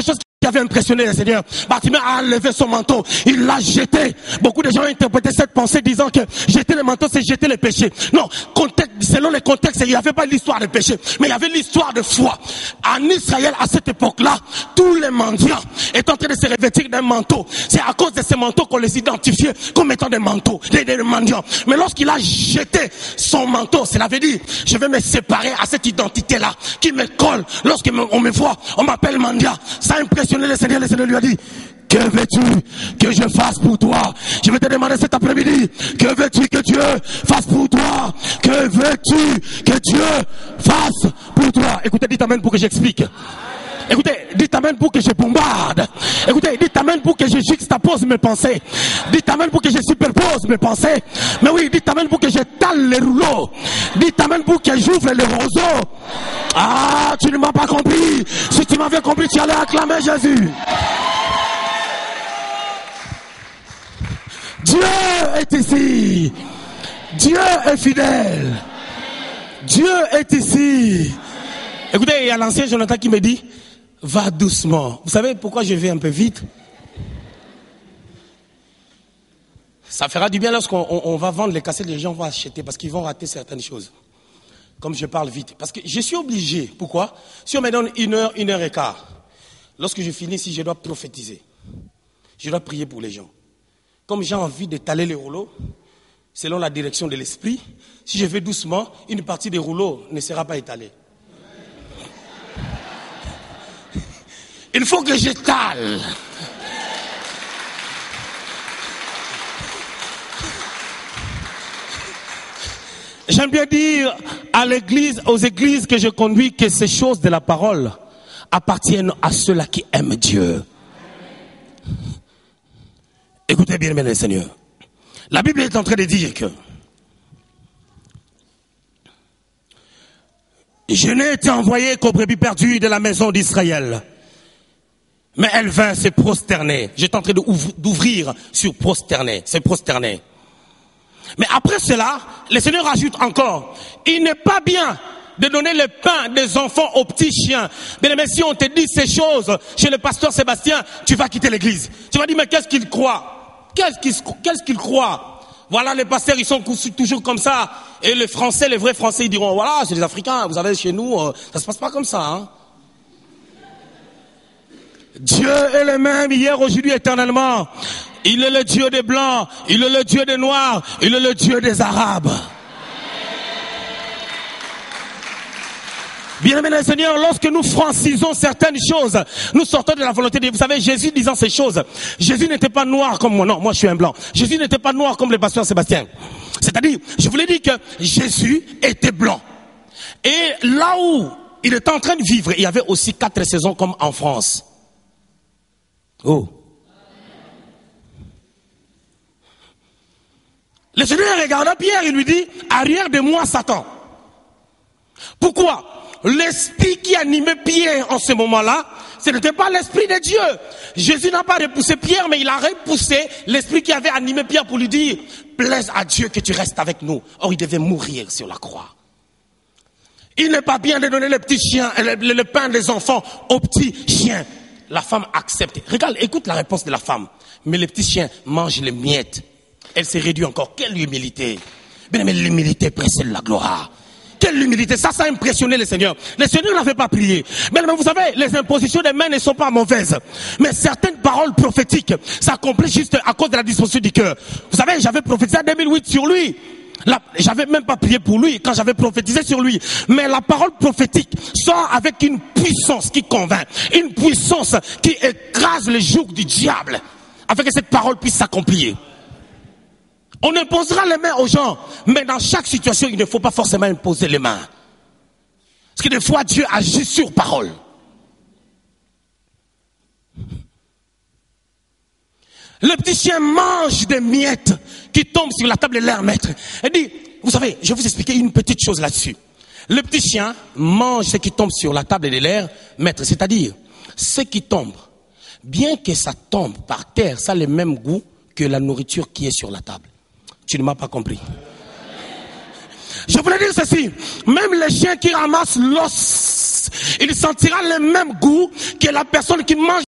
chose qui avait impressionné le Seigneur. Bartimée a levé son manteau, il l'a jeté. Beaucoup de gens ont interprété cette pensée disant que jeter le manteau, c'est jeter le péché. Non, selon les contextes, il n'y avait pas l'histoire de péché, mais il y avait l'histoire de foi. En Israël, à cette époque-là, tous les mendiants étaient en train de se revêtir d'un manteau. C'est à cause de ces manteaux qu'on les identifiait comme étant des manteaux, des mendiants. Mais lorsqu'il a jeté son manteau, cela veut dire, je vais me séparer à cette identité-là qui me colle. Lorsqu'on me voit, on m'appelle mendiant. Ça a impressionné le Seigneur lui a dit, que veux-tu que je fasse pour toi? Je vais te demander cet après-midi, que veux-tu que Dieu fasse pour toi? Que veux-tu que Dieu fasse pour toi? Écoutez, dites amen pour que j'explique. Écoutez, dites amen pour que je bombarde. Écoutez, dites amen pour que je juxtapose mes pensées. Dites amen pour que je superpose mes pensées. Mais oui, dites amen pour que je tale les rouleaux. Dites amen pour que j'ouvre les roseaux. Ah, tu ne m'as pas compris. Si tu m'avais compris, tu allais acclamer Jésus. Dieu est ici. Dieu est fidèle. Dieu est ici. Écoutez, il y a l'ancien Jonathan qui me dit, va doucement. Vous savez pourquoi je vais un peu vite? Ça fera du bien lorsqu'on va vendre les cassettes, les gens vont acheter parce qu'ils vont rater certaines choses. Comme je parle vite. Parce que je suis obligé. Pourquoi? Si on me donne 1 heure, 1 heure et quart, lorsque je finis, si je dois prophétiser, je dois prier pour les gens. Comme j'ai envie d'étaler les rouleaux, selon la direction de l'esprit, si je vais doucement, une partie des rouleaux ne sera pas étalée. Il faut que j'étale. J'aime bien dire aux églises que je conduis que ces choses de la parole appartiennent à ceux-là qui aiment Dieu. Écoutez bien, mes Seigneur. La Bible est en train de dire que je n'ai été envoyé qu'aux brebis perdues de la maison d'Israël. Mais elle vint se prosterner. J'étais en train d'ouvrir sur prosterner. C'est prosterner. Mais après cela, le Seigneur ajoute encore, il n'est pas bien de donner le pain des enfants aux petits chiens. Bien aimé, si on te dit ces choses chez le pasteur Sébastien, tu vas quitter l'église. Tu vas dire, mais qu'est-ce qu'il croit? Qu'est-ce qu'il croit? Voilà, les pasteurs, ils sont toujours comme ça. Et les Français, les vrais Français, ils diront, voilà, c'est les Africains. Vous savez, chez nous, ça se passe pas comme ça, hein. Dieu est le même hier, aujourd'hui, éternellement. Il est le Dieu des Blancs, il est le Dieu des Noirs, il est le Dieu des Arabes. Bien-aimés les Seigneurs, lorsque nous francisons certaines choses, nous sortons de la volonté de Dieu. Vous savez, Jésus disant ces choses, Jésus n'était pas noir comme moi. Non, moi je suis un blanc. Jésus n'était pas noir comme le pasteur Sébastien. C'est-à-dire, je voulais dire que Jésus était blanc. Et là où il était en train de vivre, il y avait aussi 4 saisons comme en France. Oh. Le Seigneur regarda Pierre et lui dit, arrière de moi Satan. Pourquoi? L'esprit qui animait Pierre en ce moment-là, ce n'était pas l'esprit de Dieu. Jésus n'a pas repoussé Pierre, mais il a repoussé l'esprit qui avait animé Pierre pour lui dire, plaise à Dieu que tu restes avec nous. Or, il devait mourir sur la croix. Il n'est pas bien de donner les petits chiens, le pain des enfants aux petits chiens. La femme accepte. Regarde, écoute la réponse de la femme. Mais les petits chiens mangent les miettes. Elle s'est réduite encore. Quelle humilité. Bien, mais l'humilité précède la gloire. Quelle humilité. Ça a impressionné le Seigneur. Le Seigneur n'avait pas prié. Mais vous savez, les impositions des mains ne sont pas mauvaises. Mais certaines paroles prophétiques s'accomplissent juste à cause de la disposition du cœur. Vous savez, j'avais prophétisé en 2008 sur lui. J'avais même pas prié pour lui quand j'avais prophétisé sur lui. Mais la parole prophétique sort avec une puissance qui convainc. Une puissance qui écrase les jougs du diable. Afin que cette parole puisse s'accomplir. On imposera les mains aux gens. Mais dans chaque situation, il ne faut pas forcément imposer les mains. Parce que des fois, Dieu agit sur parole. Le petit chien mange des miettes qui tombent sur la table de leur maître. Elle dit, vous savez, je vais vous expliquer une petite chose là-dessus. Le petit chien mange ce qui tombe sur la table de leur maître. C'est-à-dire, ce qui tombe, bien que ça tombe par terre, ça a le même goût que la nourriture qui est sur la table. Tu ne m'as pas compris. Je voulais dire ceci. Même les chiens qui ramassent l'os Il sentira le même goût que la personne qui mange